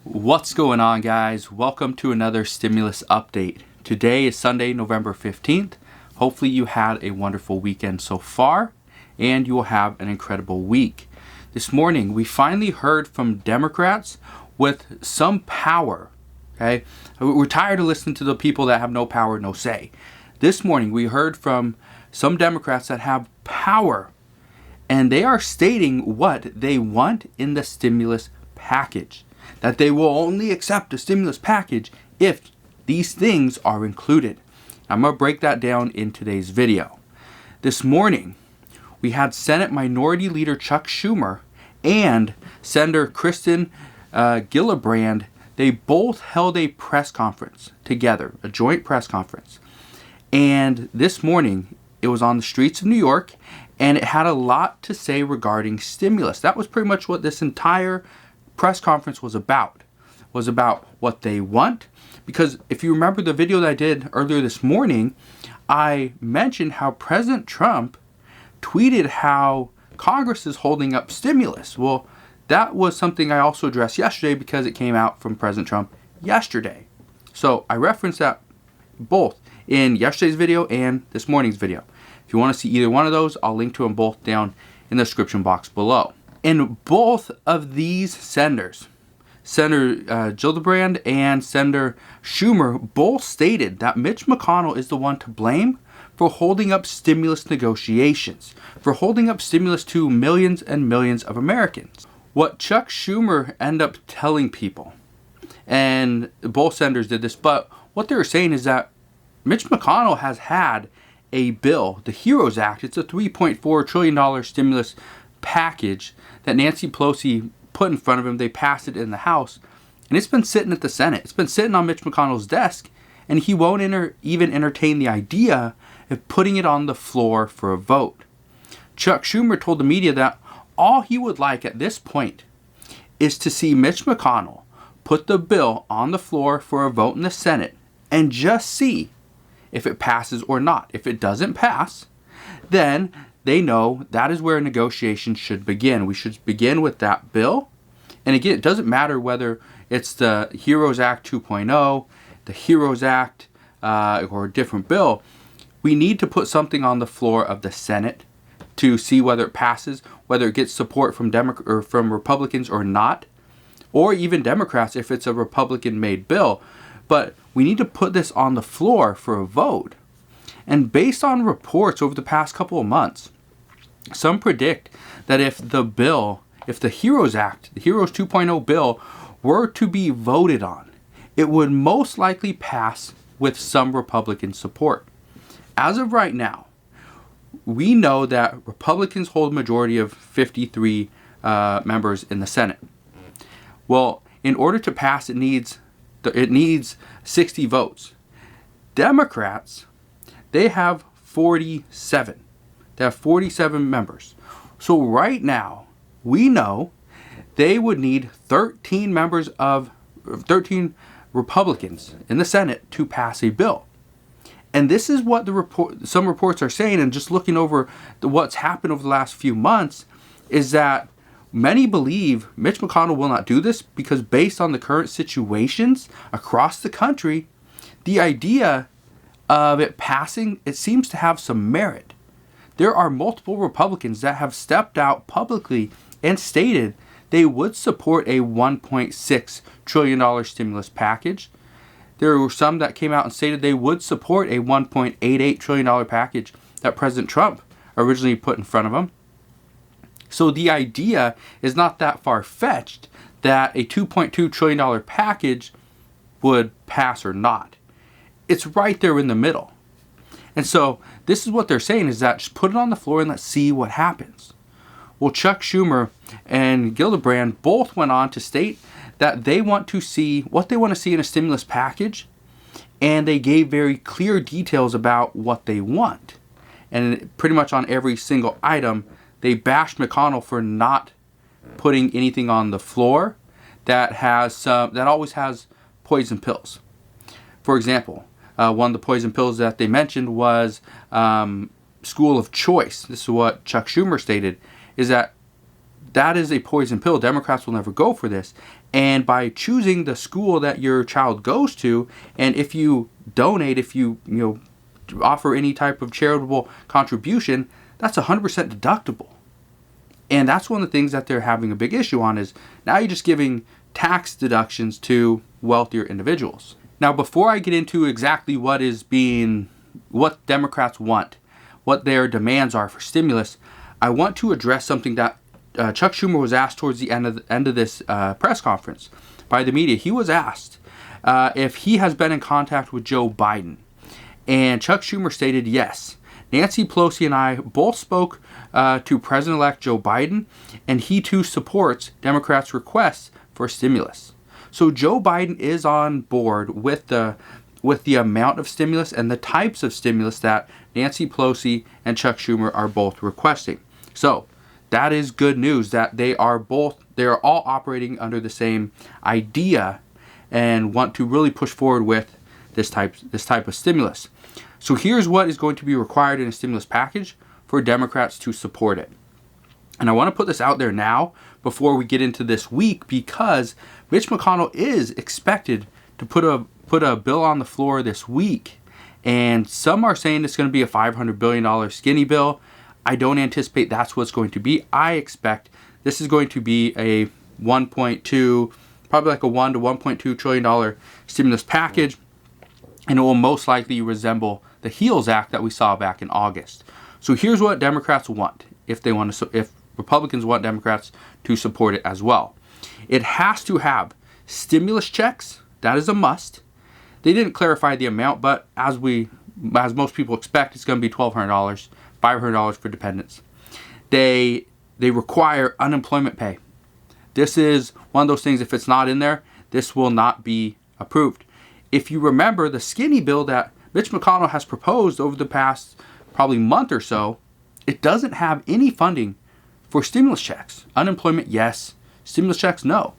What's going on, guys? Welcome to another stimulus update. Today is Sunday, November 15th. Hopefully you had a wonderful weekend so far and you will have an incredible week. This morning we finally heard from Democrats with some power. Okay, we're tired of listening to the people that have no power, no say. This morning we heard from some Democrats that have power, and they are stating what they want in the stimulus package. That they will only accept a stimulus package if these things are included. I'm going to break that down in today's video. This morning, we had Senate Minority Leader Chuck Schumer and Senator Kristen Gillibrand. They both held a press conference together, a joint press conference. And this morning, it was on the streets of New York, and it had a lot to say regarding stimulus. That was pretty much what this entire press conference was about what they want. Because if you remember the video that I did earlier this morning, I mentioned how President Trump tweeted how Congress is holding up stimulus. Well, that was something I also addressed yesterday because it came out from President Trump yesterday. So I referenced that both in yesterday's video and this morning's video. If you want to see either one of those, I'll link to them both down in the description box below. And both of these senators, Senator Gillibrand and Senator Schumer, both stated that Mitch McConnell is the one to blame for holding up stimulus negotiations, for holding up stimulus to millions and millions of Americans. What Chuck Schumer ended up telling people, and both senators did this, but what they were saying is that Mitch McConnell has had a bill, the HEROES Act. It's a $3.4 trillion stimulus package that Nancy Pelosi put in front of him. They passed it in the House, and it's been sitting at the Senate. It's been sitting on Mitch McConnell's desk, and he won't even entertain the idea of putting it on the floor for a vote. Chuck Schumer told the media that all he would like at this point is to see Mitch McConnell put the bill on the floor for a vote in the Senate and just see if it passes or not. If it doesn't pass, then they know that is where negotiations should begin. We should begin with that bill. And again, it doesn't matter whether it's the HEROES Act 2.0, the HEROES Act, or a different bill. We need to put something on the floor of the Senate to see whether it passes, whether it gets support from from Republicans or not, or even Democrats if it's a Republican-made bill. But we need to put this on the floor for a vote. And based on reports over the past couple of months, some predict that if the HEROES Act, the HEROES 2.0 bill, were to be voted on, it would most likely pass with some Republican support. As of right now, we know that Republicans hold a majority of 53 members in the Senate. Well, in order to pass, it needs 60 votes. Democrats, they have 47. They have 47 members. So right now, we know they would need 13 Republicans in the Senate to pass a bill. And this is what some reports are saying, and just looking over what's happened over the last few months, is that many believe Mitch McConnell will not do this because based on the current situations across the country, the idea of it passing, it seems to have some merit. There are multiple Republicans that have stepped out publicly and stated they would support a $1.6 trillion stimulus package. There were some that came out and stated they would support a $1.88 trillion package that President Trump originally put in front of them. So the idea is not that far-fetched that a $2.2 trillion package would pass or not. It's right there in the middle. And so this is what they're saying, is that just put it on the floor and let's see what happens. Well, Chuck Schumer and Gillibrand both went on to state that they want to see what they want to see in a stimulus package, and they gave very clear details about what they want. And pretty much on every single item, they bashed McConnell for not putting anything on the floor that always has poison pills. For example, one of the poison pills that they mentioned was school of choice. This is what Chuck Schumer stated, is that is a poison pill. Democrats will never go for this. And by choosing the school that your child goes to, and if you donate, if you offer any type of charitable contribution, that's 100% deductible. And that's one of the things that they're having a big issue on, is now you're just giving tax deductions to wealthier individuals. Now, before I get into exactly what Democrats want, what their demands are for stimulus, I want to address something that Chuck Schumer was asked towards the end of this press conference by the media. He was asked if he has been in contact with Joe Biden. And Chuck Schumer stated, yes, Nancy Pelosi and I both spoke to President-elect Joe Biden, and he too supports Democrats' requests for stimulus. So Joe Biden is on board with the amount of stimulus and the types of stimulus that Nancy Pelosi and Chuck Schumer are both requesting. So that is good news that they are all operating under the same idea and want to really push forward with this type of stimulus. So here's what is going to be required in a stimulus package for Democrats to support it. And I want to put this out there now before we get into this week, because Mitch McConnell is expected to put a bill on the floor this week. And some are saying it's going to be a $500 billion skinny bill. I don't anticipate that's what's going to be. I expect this is going to be a probably like a $1 to $1.2 trillion stimulus package. And it will most likely resemble the HEALS Act that we saw back in August. So here's what Democrats want if Republicans want Democrats to support it as well. It has to have stimulus checks. That is a must. They didn't clarify the amount, but as most people expect, it's going to be $1,200, $500 for dependents. They require unemployment pay. This is one of those things, if it's not in there, this will not be approved. If you remember the skinny bill that Mitch McConnell has proposed over the past probably month or so, it doesn't have any funding for stimulus checks. Unemployment, yes. Stimulus checks, no.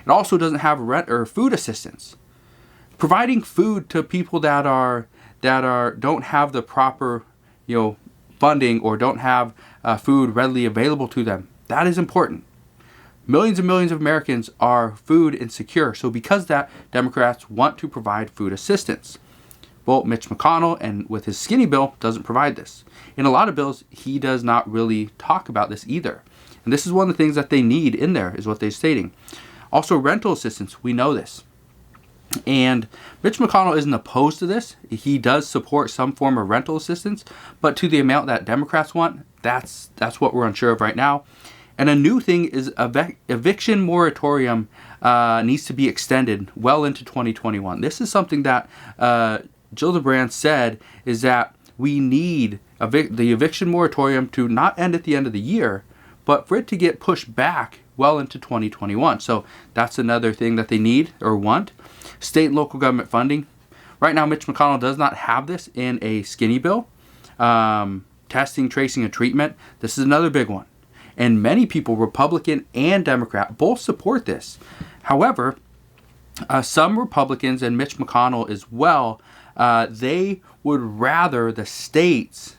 It also doesn't have rent or food assistance. Providing food to people that don't have the proper funding or don't have food readily available to them, that is important. Millions and millions of Americans are food insecure. So because of that, Democrats want to provide food assistance. Well, Mitch McConnell, and with his skinny bill, doesn't provide this. In a lot of bills, he does not really talk about this either. And this is one of the things that they need in there, is what they're stating. Also, rental assistance, we know this. And Mitch McConnell isn't opposed to this. He does support some form of rental assistance, but to the amount that Democrats want, that's what we're unsure of right now. And a new thing is eviction moratorium needs to be extended well into 2021. This is something that Gillibrand said, is that we need the eviction moratorium to not end at the end of the year, but for it to get pushed back well into 2021. So that's another thing that they need or want. State and local government funding. Right now, Mitch McConnell does not have this in a skinny bill. Testing, tracing, and treatment. This is another big one. And many people, Republican and Democrat, both support this. However, some Republicans and Mitch McConnell as well, they would rather the states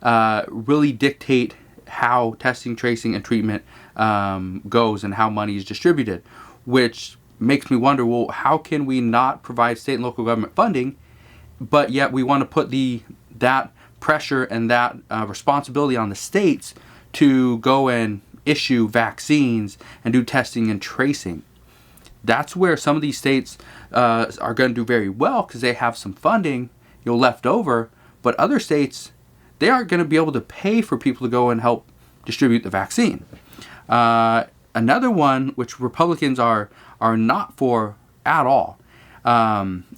really dictate how testing, tracing, and treatment goes and how money is distributed, which makes me wonder, well, how can we not provide state and local government funding, but yet we want to put that pressure and that responsibility on the states to go and issue vaccines and do testing and tracing? That's where some of these states are going to do very well because they have some funding left over, but other states, they aren't going to be able to pay for people to go and help distribute the vaccine. Another one, which Republicans are not for at all,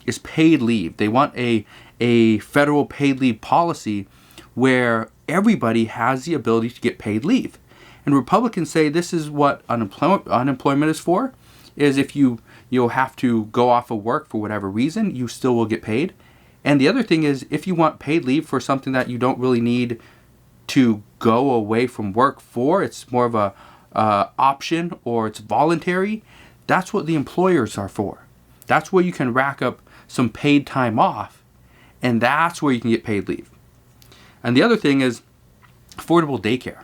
is paid leave. They want a federal paid leave policy where everybody has the ability to get paid leave. And Republicans say this is what unemployment is for, is if you'll have to go off of work for whatever reason, you still will get paid. And the other thing is, if you want paid leave for something that you don't really need to go away from work for, it's more of a option or it's voluntary, that's what the employers are for. That's where you can rack up some paid time off, and that's where you can get paid leave. And the other thing is affordable daycare.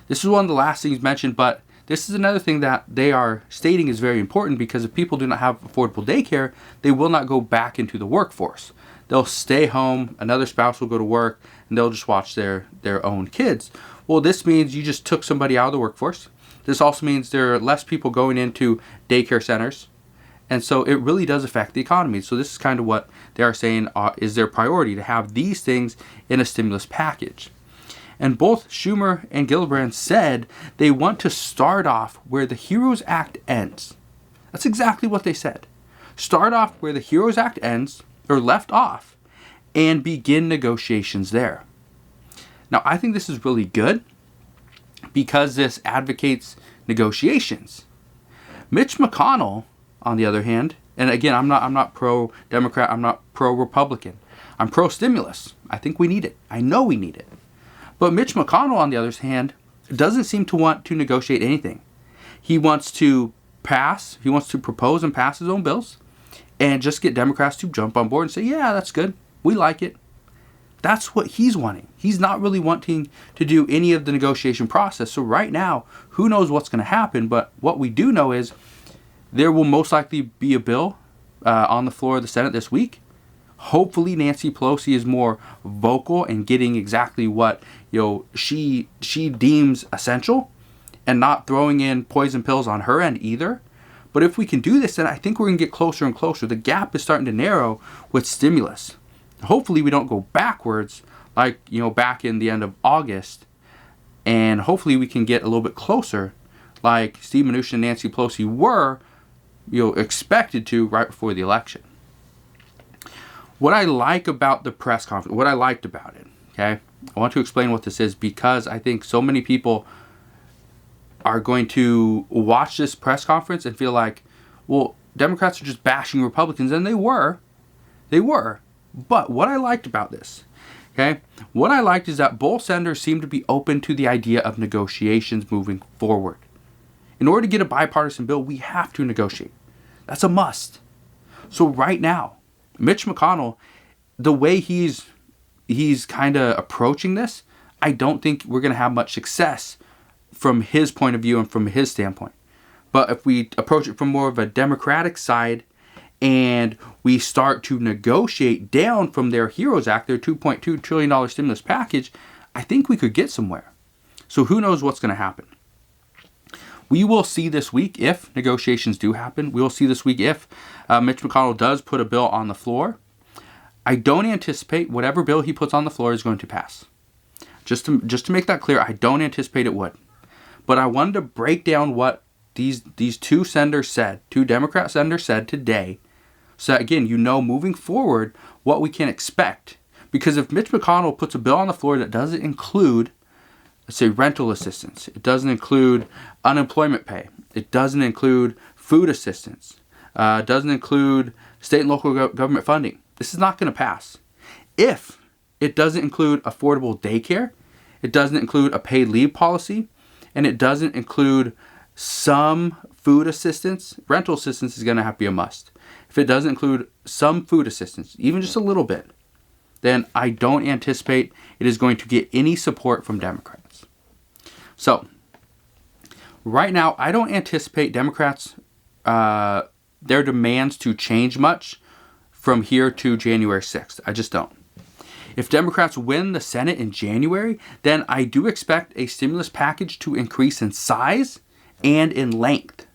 This is one of the last things mentioned, but this is another thing that they are stating is very important, because if people do not have affordable daycare, they will not go back into the workforce. They'll stay home, another spouse will go to work, and they'll just watch their own kids. Well, this means you just took somebody out of the workforce. This also means there are less people going into daycare centers. And so it really does affect the economy. So this is kind of what they are saying is their priority, to have these things in a stimulus package. And both Schumer and Gillibrand said they want to start off where the HEROES Act ends. That's exactly what they said. Start off where the HEROES Act ends, or left off, and begin negotiations there. Now, I think this is really good because this advocates negotiations. Mitch McConnell, on the other hand, and again, I'm not pro-Democrat, I'm not pro-Republican. I'm pro-stimulus. I think we need it. I know we need it. But Mitch McConnell, on the other hand, doesn't seem to want to negotiate anything. He wants to propose and pass his own bills, and just get Democrats to jump on board and say, yeah, that's good. We like it. That's what he's wanting. He's not really wanting to do any of the negotiation process. So right now, who knows what's going to happen? But what we do know is there will most likely be a bill on the floor of the Senate this week. Hopefully Nancy Pelosi is more vocal and getting exactly what she deems essential, and not throwing in poison pills on her end either. But if we can do this, then I think we're going to get closer and closer. The gap is starting to narrow with stimulus. Hopefully we don't go backwards like back in the end of August, and hopefully we can get a little bit closer like Steve Mnuchin and Nancy Pelosi were expected to right before the election. What I like about the press conference, what I liked about it, okay? I want to explain what this is, because I think so many people are going to watch this press conference and feel like, well, Democrats are just bashing Republicans, and they were. But what I liked about this, okay, what I liked is that both senators seem to be open to the idea of negotiations moving forward. In order to get a bipartisan bill, we have to negotiate. That's a must. So right now, Mitch McConnell, the way he's kind of approaching this, I don't think we're going to have much success from his point of view and from his standpoint. But if we approach it from more of a Democratic side, and we start to negotiate down from their HEROES Act, their $2.2 trillion stimulus package, I think we could get somewhere. So who knows what's going to happen. We will see this week if negotiations do happen. We will see this week if Mitch McConnell does put a bill on the floor. I don't anticipate whatever bill he puts on the floor is going to pass. Just to make that clear, I don't anticipate it would. But I wanted to break down what these two senators said, two Democrat senators said today, so that, again, moving forward, what we can expect. Because if Mitch McConnell puts a bill on the floor that doesn't include, let's say, rental assistance, it doesn't include unemployment pay, it doesn't include food assistance, it doesn't include state and local government funding, this is not going to pass. If it doesn't include affordable daycare, it doesn't include a paid leave policy, and it doesn't include some food assistance, rental assistance is going to have to be a must. If it doesn't include some food assistance, even just a little bit, then I don't anticipate it is going to get any support from Democrats. So, right now, I don't anticipate Democrats, their demands to change much from here to January 6th. I just don't. If Democrats win the Senate in January, then I do expect a stimulus package to increase in size and in length.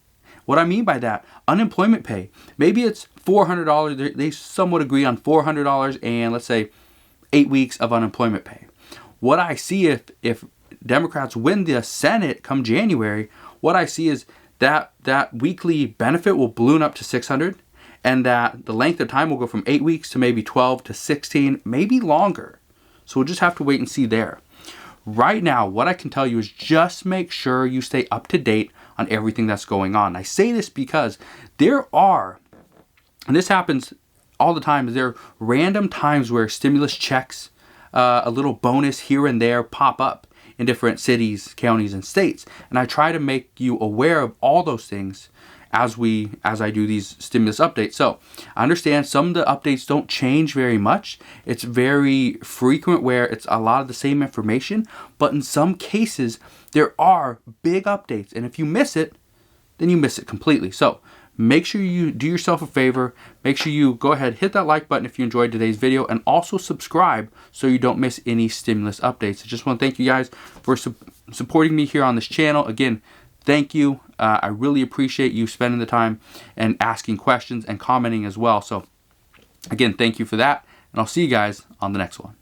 What I mean by that, unemployment pay, maybe it's $400. They somewhat agree on $400 and let's say 8 weeks of unemployment pay. What I see if Democrats win the Senate come January, what I see is that weekly benefit will balloon up to $600, and that the length of time will go from 8 weeks to maybe 12 to 16, maybe longer. So we'll just have to wait and see there. Right now, what I can tell you is just make sure you stay up to date on everything that's going on. I say this because there are, and this happens all the time, there are random times where stimulus checks, a little bonus here and there pop up in different cities, counties, and states. And I try to make you aware of all those things as I do these stimulus updates. So I understand some of the updates don't change very much. It's very frequent where it's a lot of the same information, but in some cases there are big updates, and if you miss it, then you miss it completely. So make sure you do yourself a favor. Make sure you go ahead, hit that like button if you enjoyed today's video, and also subscribe so you don't miss any stimulus updates. I just want to thank you guys for supporting me here on this channel. Again, thank you. I really appreciate you spending the time and asking questions and commenting as well. So again, thank you for that, and I'll see you guys on the next one.